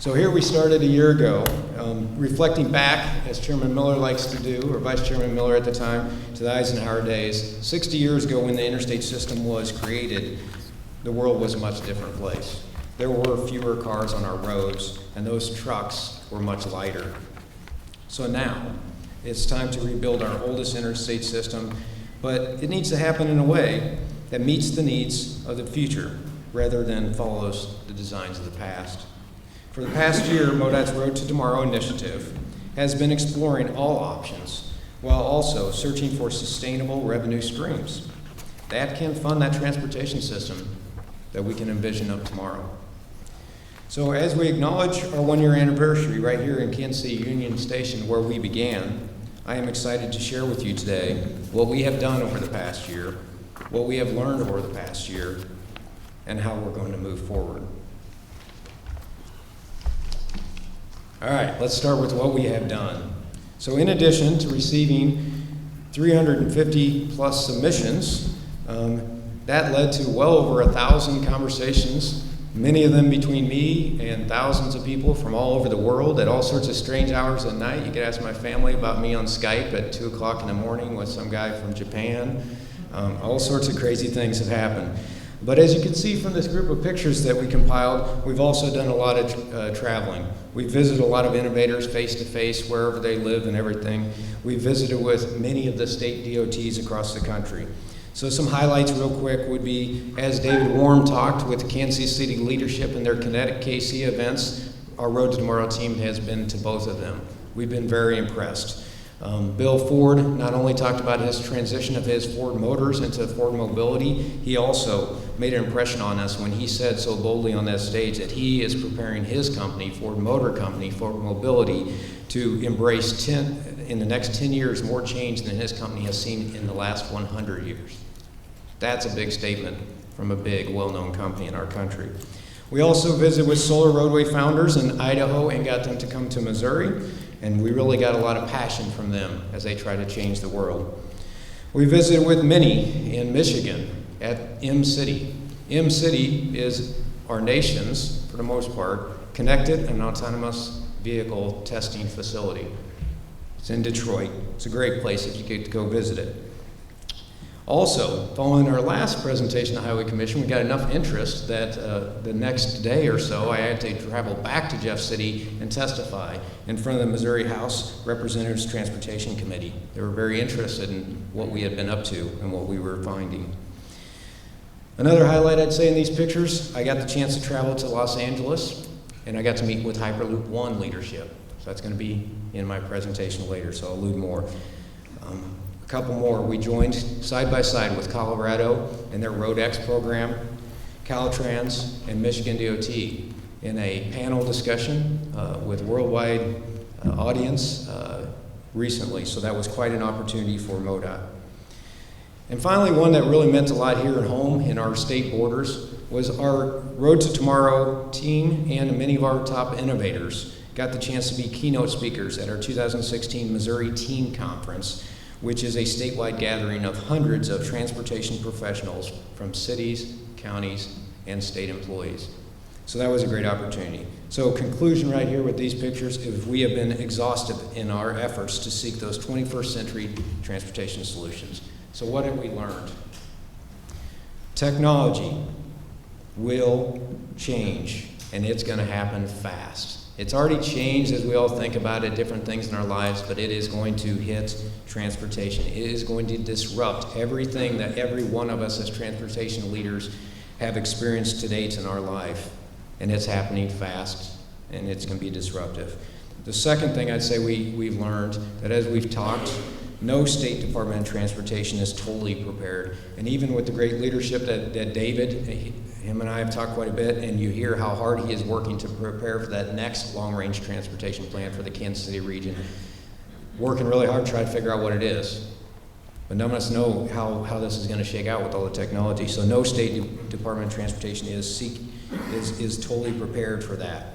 So here we started a year ago, reflecting back, as Chairman Miller likes to do, or Vice Chairman Miller at the time, to the Eisenhower days. 60 years ago when the interstate system was created, the world was a much different place. There were fewer cars on our roads, and those trucks were much lighter. So now, it's time to rebuild our oldest interstate system, but it needs to happen in a way that meets the needs of the future, rather than follows the designs of the past. For the past year, MoDOT's Road to Tomorrow initiative has been exploring all options while also searching for sustainable revenue streams that can fund that transportation system that we can envision of tomorrow. So as we acknowledge our one-year anniversary right here in Kansas City Union Station where we began, I am excited to share with you today what we have done over the past year, what we have learned over the past year, and how we're going to move forward. All right, let's start with what we have done. So in addition to receiving 350 plus submissions, that led to well over 1,000 conversations, many of them between me and thousands of people from all over the world at all sorts of strange hours at night. You could ask my family about me on Skype at 2 o'clock in the morning with some guy from Japan. All sorts of crazy things have happened. But as you can see from this group of pictures that we compiled, we've also done a lot of traveling. We've visited a lot of innovators face to face, wherever they live and everything. We've visited with many of the state DOTs across the country. So some highlights real quick would be, as David Warm talked with the Kansas City leadership in their Kinetic KC events, our Road to Tomorrow team has been to both of them. We've been very impressed. Bill Ford not only talked about his transition of his Ford Motors into Ford Mobility, he also made an impression on us when he said so boldly on that stage that he is preparing his company, Ford Motor Company, Ford Mobility, to embrace in the next 10 years more change than his company has seen in the last 100 years. That's a big statement from a big, well-known company in our country. We also visited with Solar Roadway founders in Idaho and got them to come to Missouri, and we really got a lot of passion from them as they try to change the world. We visited with many in Michigan at M-City. M-City is our nation's, for the most part, connected and autonomous vehicle testing facility. It's in Detroit. It's a great place if you get to go visit it. Also, following our last presentation to the Highway Commission, we got enough interest that the next day or so, I had to travel back to Jeff City and testify in front of the Missouri House Representatives Transportation Committee. They were very interested in what we had been up to and what we were finding. Another highlight I'd say in these pictures, I got the chance to travel to Los Angeles, and I got to meet with Hyperloop One leadership. So that's going to be in my presentation later, so I'll allude more. A couple more. We joined side by side with Colorado and their RoadX program, Caltrans, and Michigan DOT in a panel discussion with worldwide audience recently. So that was quite an opportunity for MoDOT. And finally, one that really meant a lot here at home in our state borders was our Road to Tomorrow team and many of our top innovators got the chance to be keynote speakers at our 2016 Missouri Team Conference, which is a statewide gathering of hundreds of transportation professionals from cities, counties, and state employees. So that was a great opportunity. So conclusion right here with these pictures is we have been exhaustive in our efforts to seek those 21st century transportation solutions. So what have we learned? Technology will change, and it's going to happen fast. It's already changed as we all think about it, different things in our lives, but it is going to hit transportation. It is going to disrupt everything that every one of us as transportation leaders have experienced to date in our life. And it's happening fast, and it's going to be disruptive. The second thing I'd say we've learned, that as we've talked, no state department of transportation is totally prepared. And even with the great leadership that David, him and I have talked quite a bit, and you hear how hard he is working to prepare for that next long-range transportation plan for the Kansas City region, working really hard to try to figure out what it is. But none of us know how this is going to shake out with all the technology. So no state department of transportation is totally prepared for that.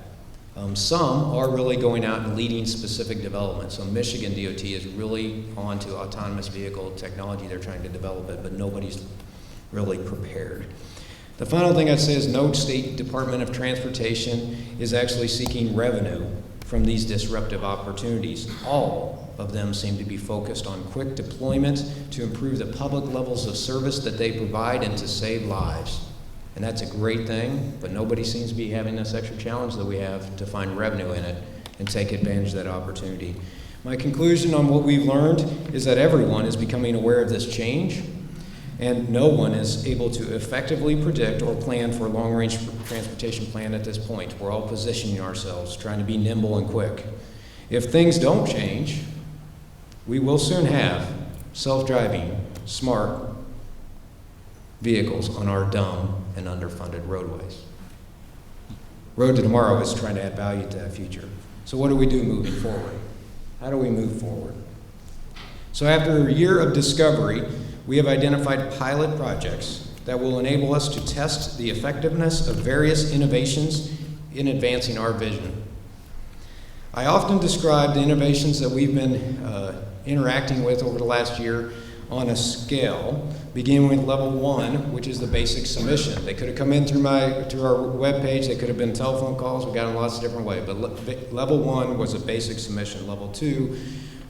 Some are really going out and leading specific development. So Michigan DOT is really onto autonomous vehicle technology. They're trying to develop it, but nobody's really prepared. The final thing I'd say is note State Department of Transportation is actually seeking revenue from these disruptive opportunities. All of them seem to be focused on quick deployment to improve the public levels of service that they provide and to save lives. And that's a great thing, but nobody seems to be having this extra challenge that we have to find revenue in it and take advantage of that opportunity. My conclusion on what we've learned is that everyone is becoming aware of this change, and no one is able to effectively predict or plan for a long-range transportation plan at this point. We're all positioning ourselves, trying to be nimble and quick. If things don't change, we will soon have self-driving, smart vehicles on our dumb and underfunded roadways. Road to Tomorrow is trying to add value to that future. So what do we do moving forward? How do we move forward? So after a year of discovery, we have identified pilot projects that will enable us to test the effectiveness of various innovations in advancing our vision. I often describe the innovations that we've been interacting with over the last year on a scale, beginning with level 1, which is the basic submission. They could have come in through our webpage, they could have been telephone calls, we got in lots of different ways, but level 1 was a basic submission. Level 2,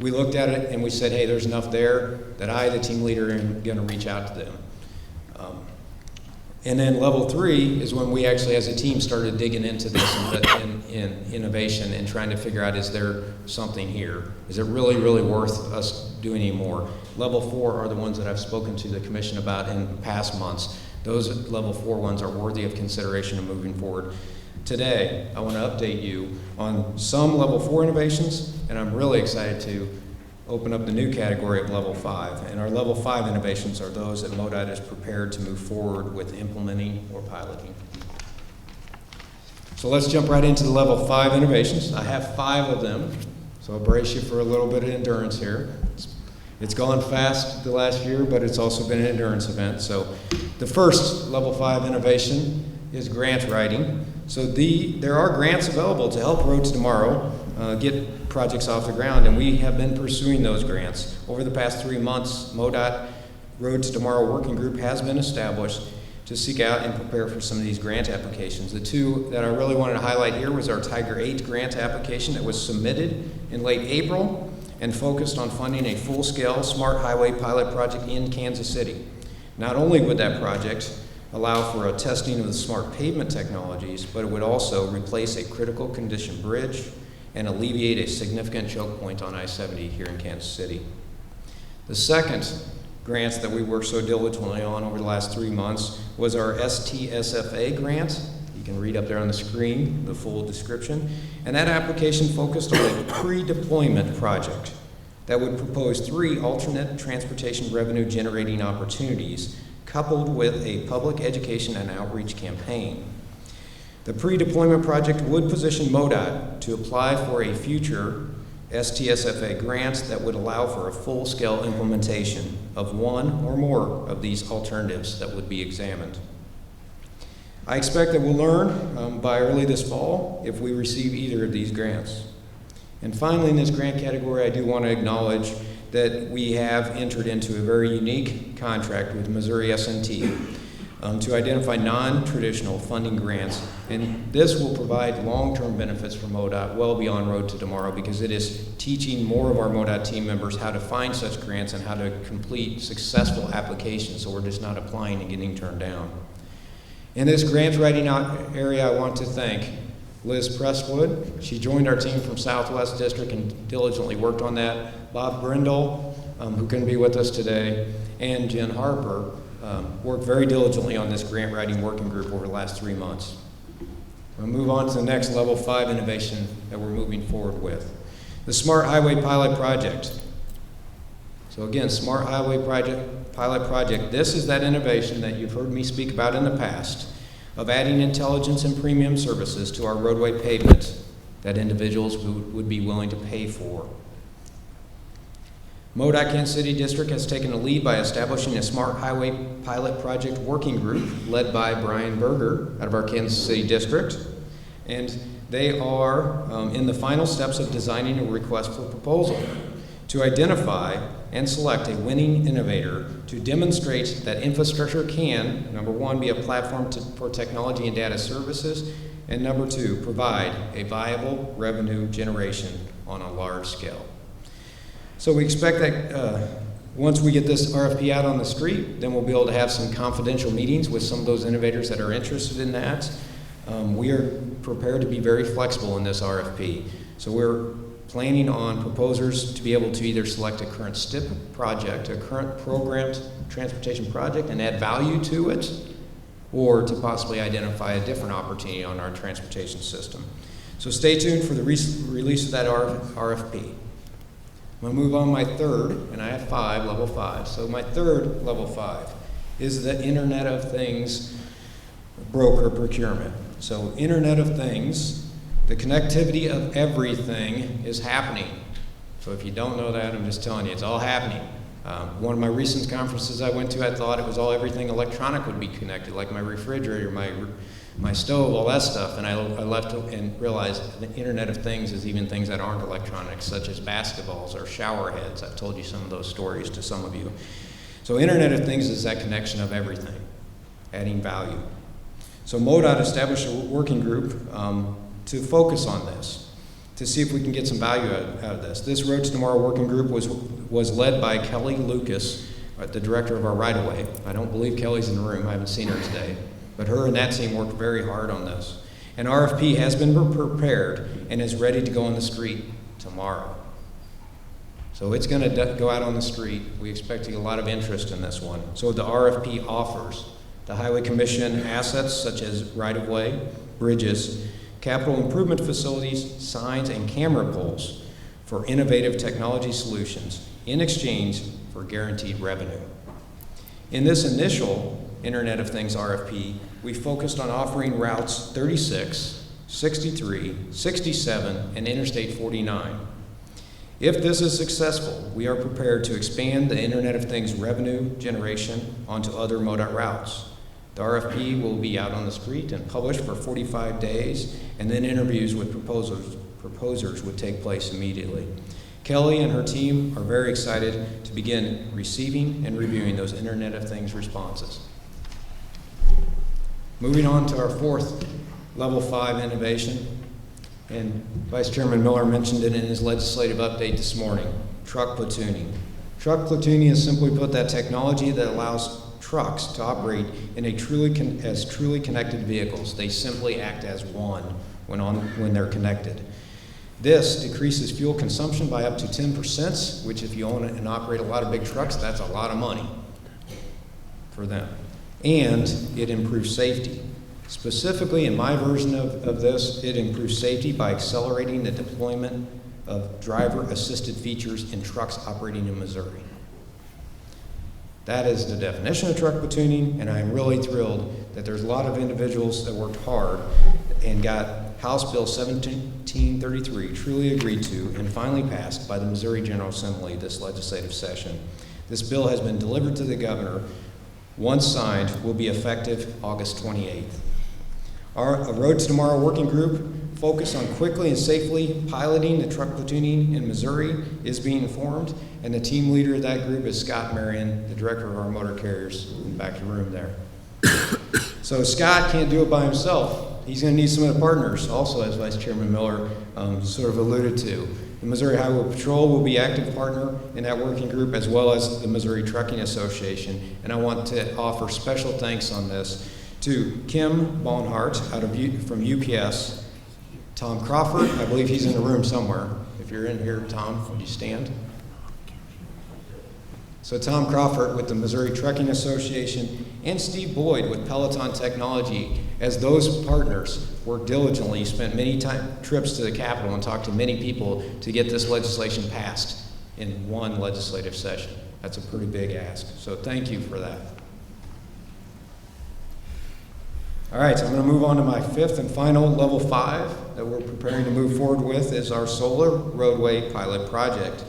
we looked at it and we said, hey, there's enough there that I, the team leader, am gonna reach out to them. And then level 3 is when we actually, as a team, started digging into this in innovation and trying to figure out, is there something here? Is it really, really worth us doing any more? Level 4 are the ones that I've spoken to the commission about in past months. Those level 4 ones are worthy of consideration and moving forward. Today, I want to update you on some level 4 innovations, and I'm really excited to open up the new category of level 5. And our level 5 innovations are those that MoDOT is prepared to move forward with implementing or piloting. So let's jump right into the level 5 innovations. I have 5 of them, so I'll brace you for a little bit of endurance here. It's gone fast the last year, but it's also been an endurance event. So the first level 5 innovation is grant writing. So there are grants available to help Road to Tomorrow get projects off the ground, and we have been pursuing those grants. Over the past 3 months, MoDOT Road to Tomorrow Working Group has been established to seek out and prepare for some of these grant applications. The 2 that I really wanted to highlight here was our Tiger 8 grant application that was submitted in late April and focused on funding a full-scale smart highway pilot project in Kansas City. Not only would that project allow for a testing of the smart pavement technologies, but it would also replace a critical condition bridge and alleviate a significant choke point on I-70 here in Kansas City. The second grant that we worked so diligently on over the last 3 months was our STSFA grant. You can read up there on the screen the full description. And that application focused on a pre-deployment project that would propose 3 alternate transportation revenue generating opportunities coupled with a public education and outreach campaign. The pre-deployment project would position MoDOT to apply for a future STSFA grant that would allow for a full-scale implementation of 1 or more of these alternatives that would be examined. I expect that we'll learn by early this fall if we receive either of these grants. And finally, in this grant category, I do want to acknowledge that we have entered into a very unique contract with Missouri S&T to identify non-traditional funding grants, and this will provide long-term benefits for MoDOT well beyond Road to Tomorrow, because it is teaching more of our MoDOT team members how to find such grants and how to complete successful applications, so we're just not applying and getting turned down. In this grant writing area, I want to thank Liz Presswood. She joined our team from Southwest District and diligently worked on that. Bob Brindle, who couldn't be with us today, and Jen Harper worked very diligently on this grant writing working group over the last 3 months. We'll move on to the next level 5 innovation that we're moving forward with. The Smart Highway Pilot Project. So again, Smart Highway Pilot Project, this is that innovation that you've heard me speak about in the past of adding intelligence and premium services to our roadway pavement that individuals would be willing to pay for. MoDOT Kansas City District has taken the lead by establishing a Smart Highway Pilot Project Working Group led by Brian Berger out of our Kansas City District. And they are in the final steps of designing a request for proposal to identify and select a winning innovator to demonstrate that infrastructure can, number one, be a platform for technology and data services, and number two, provide a viable revenue generation on a large scale. So we expect that once we get this RFP out on the street, then we'll be able to have some confidential meetings with some of those innovators that are interested in that. We are prepared to be very flexible in this RFP. So we're planning on proposers to be able to either select a current STIP project, a current programmed transportation project, and add value to it, or to possibly identify a different opportunity on our transportation system. So stay tuned for the release of that RFP. I'm going to move on my third, and I have level 5. So my third, level 5, is the Internet of Things broker procurement. So Internet of Things, the connectivity of everything is happening. So if you don't know that, I'm just telling you, it's all happening. One of my recent conferences I went to, I thought it was everything electronic would be connected, like my refrigerator, my stove, all that stuff. And I left and realized the Internet of Things is even things that aren't electronic, such as basketballs or shower heads. I've told you some of those stories to some of you. So Internet of Things is that connection of everything, adding value. So MoDOT established a working group to focus on this, to see if we can get some value out of this. This Roads Tomorrow working group was led by Kelly Lucas, the director of our right-of-way. I don't believe Kelly's in the room. I haven't seen her today. But her and that team worked very hard on this. An RFP has been prepared and is ready to go on the street tomorrow. So it's going to go out on the street. We expect to get a lot of interest in this one. So the RFP offers the Highway Commission assets such as right-of-way, bridges, capital improvement facilities, signs, and camera poles for innovative technology solutions in exchange for guaranteed revenue. In this initial Internet of Things RFP, we focused on offering routes 36, 63, 67, and Interstate 49. If this is successful, we are prepared to expand the Internet of Things revenue generation onto other MoDOT routes. The RFP will be out on the street and published for 45 days, and then interviews with proposers would take place immediately. Kelly and her team are very excited to begin receiving and reviewing those Internet of Things responses. Moving on to our fourth level 5 innovation, and Vice Chairman Miller mentioned it in his legislative update this morning, truck platooning. Truck platooning is simply put that technology that allows trucks to operate in as truly connected vehicles. They simply act as one when they're connected. This decreases fuel consumption by up to 10%, which if you own and operate a lot of big trucks, that's a lot of money for them. And it improves safety. Specifically, in my version of this, it improves safety by accelerating the deployment of driver-assisted features in trucks operating in Missouri. That is the definition of truck platooning, and I'm really thrilled that there's a lot of individuals that worked hard and got House Bill 1733 truly agreed to and finally passed by the Missouri General Assembly this legislative session. This bill has been delivered to the governor. Once signed, will be effective August 28th. Our Roads Tomorrow working group focused on quickly and safely piloting the truck platooning in Missouri is being formed, and the team leader of that group is Scott Marion, the director of our motor carriers in the back of the room there. So Scott can't do it by himself. He's going to need some of the partners also, as Vice Chairman Miller sort of alluded to. The Missouri Highway Patrol will be active partner in that working group, as well as the Missouri Trucking Association. And I want to offer special thanks on this to Kim Bonhart from UPS, Tom Crawford, I believe he's in the room somewhere. If you're in here, Tom, would you stand? So Tom Crawford with the Missouri Trucking Association, and Steve Boyd with Peloton Technology, as those partners worked diligently, spent many trips to the Capitol and talked to many people to get this legislation passed in one legislative session. That's a pretty big ask, so thank you for that. All right, so I'm going to move on to my fifth and final level 5 that we're preparing to move forward with is our solar roadway pilot project.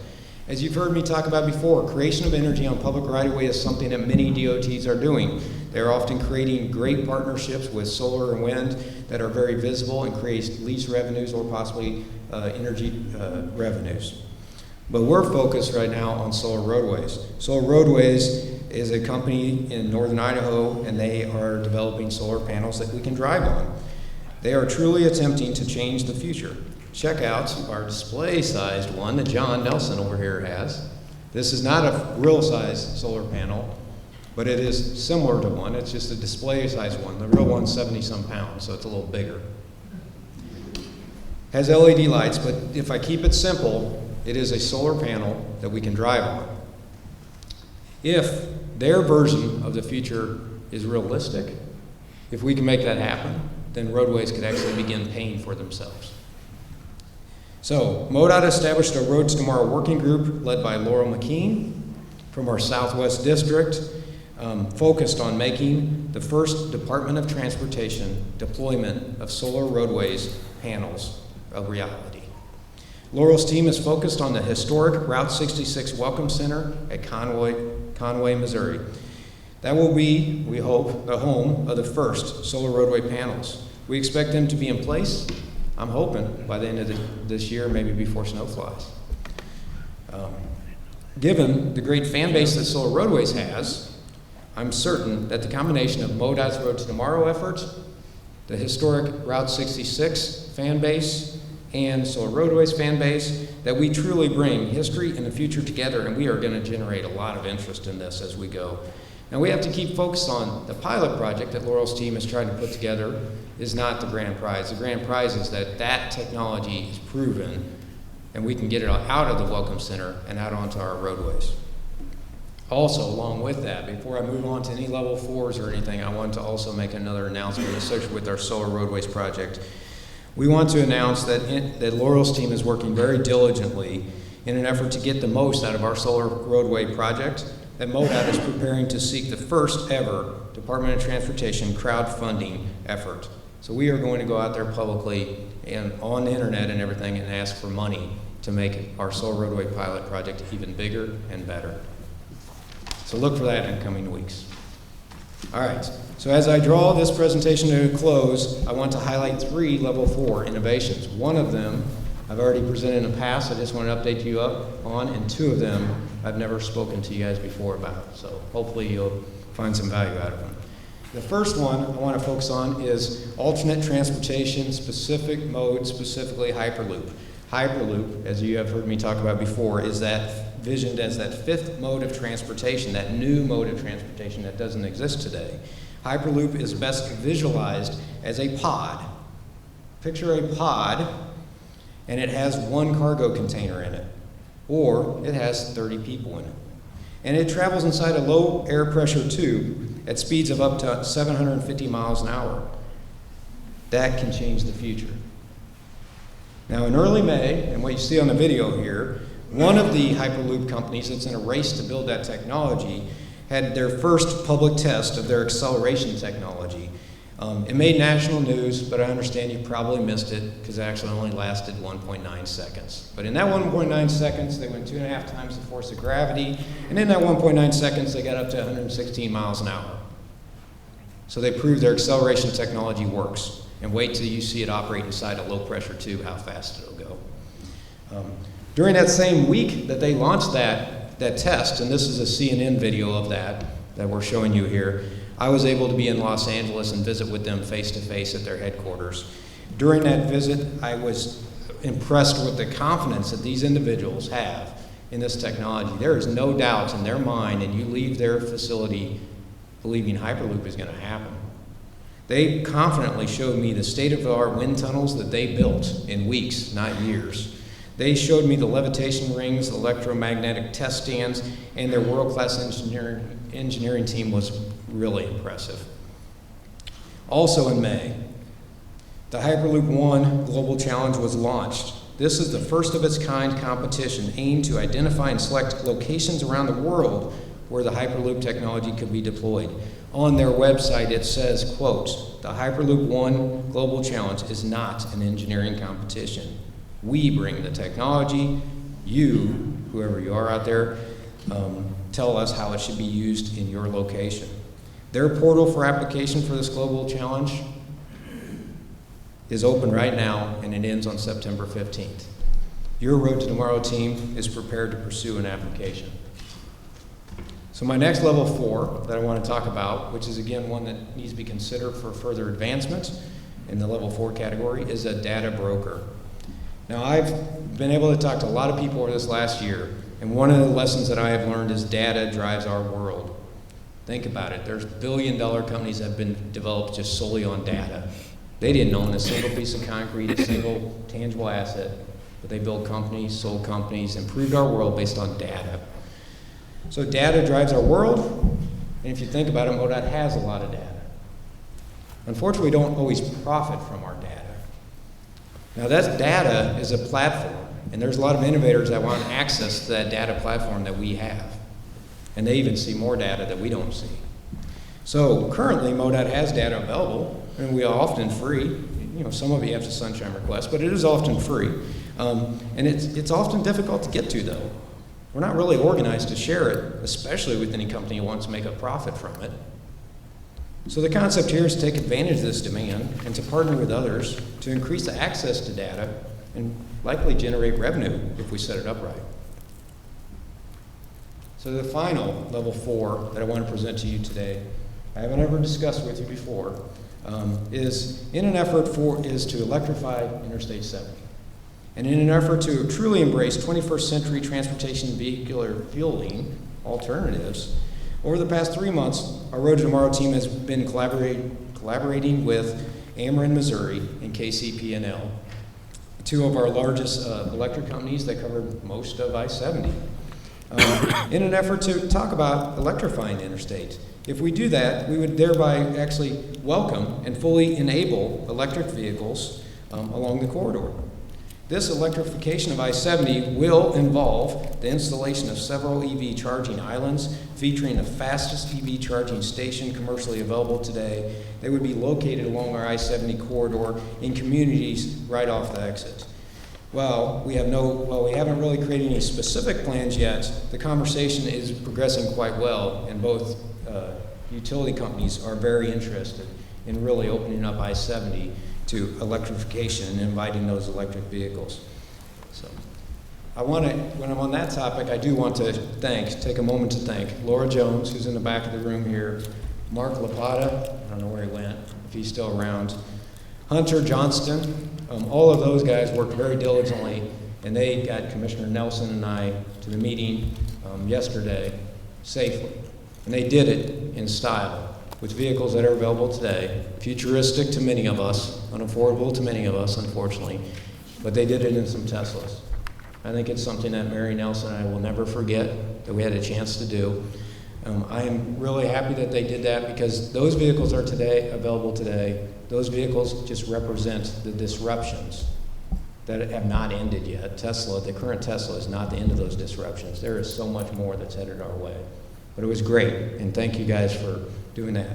As you've heard me talk about before, creation of energy on public right-of-way is something that many DOTs are doing. They're often creating great partnerships with solar and wind that are very visible and create lease revenues or possibly energy revenues. But we're focused right now on Solar Roadways. Solar Roadways is a company in northern Idaho, and they are developing solar panels that we can drive on. They are truly attempting to change the future. Check out our display-sized one that John Nelson over here has. This is not a real-size solar panel, but it is similar to one. It's just a display-sized one. The real one's 70-some pounds, so it's a little bigger. Has LED lights, but if I keep it simple, it is a solar panel that we can drive on. If their version of the future is realistic, if we can make that happen, then roadways could actually begin paying for themselves. So, MoDOT established a Roads Tomorrow working group led by Laurel McKean from our Southwest District, focused on making the first Department of Transportation deployment of solar roadways panels a reality. Laurel's team is focused on the historic Route 66 Welcome Center at Conway, Missouri. That will be, we hope, the home of the first solar roadway panels. We expect them to be in place, I'm hoping, by the end of this year, maybe before snow flies. Given the great fan base that Solar Roadways has, I'm certain that the combination of MoDOT's Roads Tomorrow efforts, the historic Route 66 fan base, and Solar Roadways fan base, that we truly bring history and the future together, and we are going to generate a lot of interest in this as we go. Now we have to keep focused on the pilot project that Laurel's team is trying to put together is not the grand prize. The grand prize is that that technology is proven and we can get it out of the Welcome Center and out onto our roadways. Also, along with that, before I move on to any level 4s or anything, I want to also make another announcement associated with our Solar Roadways project. We want to announce that Laurel's team is working very diligently in an effort to get the most out of our Solar Roadway project, that MoDOT is preparing to seek the first ever Department of Transportation crowdfunding effort. So we are going to go out there publicly and on the internet and everything and ask for money to make our Solar Roadway pilot project even bigger and better. So look for that in coming weeks. All right, so as I draw this presentation to a close, I want to highlight 3 level 4 innovations. One of them I've already presented in the past, I just want to update you up on, and 2 of them I've never spoken to you guys before about, so hopefully you'll find some value out of them. The first one I want to focus on is alternate transportation, specific mode, specifically Hyperloop. Hyperloop, as you have heard me talk about before, is that visioned as that 5th mode of transportation, that new mode of transportation that doesn't exist today. Hyperloop is best visualized as a pod. Picture a pod, and it has 1 cargo container in it, or it has 30 people in it. And it travels inside a low air pressure tube at speeds of up to 750 miles an hour. That can change the future. Now in early May, and what you see on the video here, one of the Hyperloop companies that's in a race to build that technology had their first public test of their acceleration technology. It made national news, but I understand you probably missed it because it actually only lasted 1.9 seconds. But in that 1.9 seconds, they went 2.5 times the force of gravity, and in that 1.9 seconds, they got up to 116 miles an hour. So they proved their acceleration technology works. And wait till you see it operate inside a low pressure tube, how fast it'll go. During that same week that they launched that test, and this is a CNN video of that we're showing you here, I was able to be in Los Angeles and visit with them face to face at their headquarters. During that visit, I was impressed with the confidence that these individuals have in this technology. There is no doubt in their mind, and you leave their facility believing Hyperloop is going to happen. They confidently showed me the state-of-the-art wind tunnels that they built in weeks, not years. They showed me the levitation rings, electromagnetic test stands, and their world-class engineering team was really impressive. Also in May, the Hyperloop One Global Challenge was launched. This is the first of its kind competition aimed to identify and select locations around the world where the Hyperloop technology could be deployed. On their website it says, quote, "The Hyperloop One Global Challenge is not an engineering competition. We bring the technology. You, whoever you are out there, tell us how it should be used in your location." Their portal for application for this global challenge is open right now, and it ends on September 15th. your Road to Tomorrow team is prepared to pursue an application. So my next level 4 that I want to talk about, which is again one that needs to be considered for further advancement in the level 4 category, is a data broker. Now I've been able to talk to a lot of people over this last year, and one of the lessons that I have learned is data drives our world. Think about it. There's billion-dollar companies that have been developed just solely on data. They didn't own a single piece of concrete, a single tangible asset, but they built companies, sold companies, improved our world based on data. So data drives our world, and if you think about it, MoDOT has a lot of data. Unfortunately, we don't always profit from our data. Now that data is a platform, and there's a lot of innovators that want access to that data platform that we have. And they even see more data that we don't see. So currently, MoDOT has data available, and we are often free. You know, some of you have to sunshine request, but it is often free. And it's often difficult to get to, though. We're not really organized to share it, especially with any company who wants to make a profit from it. So the concept here is to take advantage of this demand and to partner with others to increase the access to data and likely generate revenue if we set it up right. So the final level 4 that I want to present to you today, I haven't ever discussed with you before, is to electrify Interstate 70. And in an effort to truly embrace 21st century transportation vehicular fueling alternatives, over the past 3 months, our Road to Tomorrow team has been collaborating with Ameren Missouri and KCP&L, two of our largest electric companies that cover most of I-70, in an effort to talk about electrifying the interstate. If we do that, we would thereby actually welcome and fully enable electric vehicles along the corridor. This electrification of I-70 will involve the installation of several EV charging islands featuring the fastest EV charging station commercially available today. They would be located along our I-70 corridor in communities right off the exit. While we haven't really created any specific plans yet, the conversation is progressing quite well, and both utility companies are very interested in really opening up I-70 to electrification and inviting those electric vehicles. So when I'm on that topic, I do want to take a moment to thank Laura Jones, who's in the back of the room here, Mark Lapata, I don't know where he went, if he's still around, Hunter Johnston. All of those guys worked very diligently, and they got Commissioner Nelson and I to the meeting yesterday safely. And they did it in style, with vehicles that are available today, futuristic to many of us, unaffordable to many of us, unfortunately, but they did it in some Teslas. I think it's something that Mary Nelson and I will never forget that we had a chance to do. I am really happy that they did that because those vehicles are available today. Those vehicles just represent the disruptions that have not ended yet. The current Tesla is not the end of those disruptions. There is so much more that's headed our way. But it was great, and thank you guys for doing that.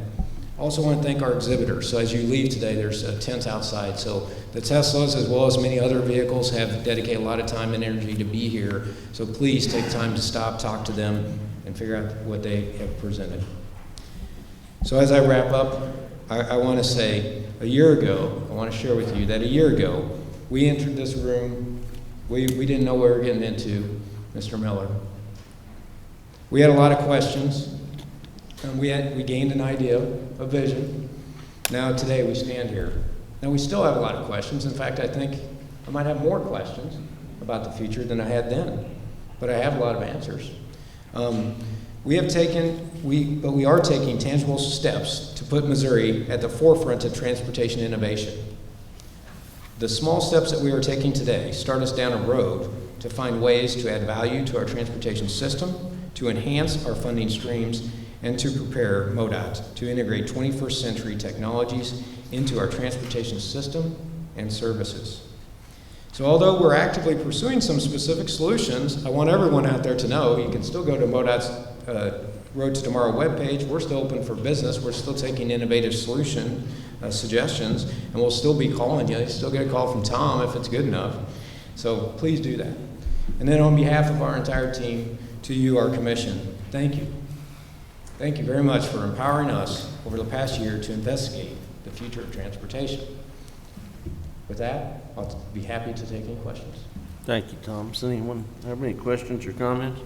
Also want to thank our exhibitors. So as you leave today, there's a tent outside. So the Teslas, as well as many other vehicles, have dedicated a lot of time and energy to be here. So please take time to stop, talk to them, and figure out what they have presented. So as I wrap up, I want to say I want to share with you that a year ago, we entered this room, we didn't know what we were getting into, Mr. Miller. We had a lot of questions. And we gained an idea, a vision. Now today we stand here. Now we still have a lot of questions. In fact, I think I might have more questions about the future than I had then. But I have a lot of answers. We are taking tangible steps to put Missouri at the forefront of transportation innovation. The small steps that we are taking today start us down a road to find ways to add value to our transportation system, to enhance our funding streams, and to prepare MoDOT to integrate 21st century technologies into our transportation system and services. So although we're actively pursuing some specific solutions, I want everyone out there to know you can still go to MoDOT's Road to Tomorrow webpage. We're still open for business. We're still taking innovative solution suggestions, and we'll still be calling you. You still get a call from Tom if it's good enough. So please do that. And then on behalf of our entire team, to you, our commission, thank you. Thank you very much for empowering us over the past year to investigate the future of transportation. With that, I'll be happy to take any questions. Thank you, Tom. Does anyone have any questions or comments?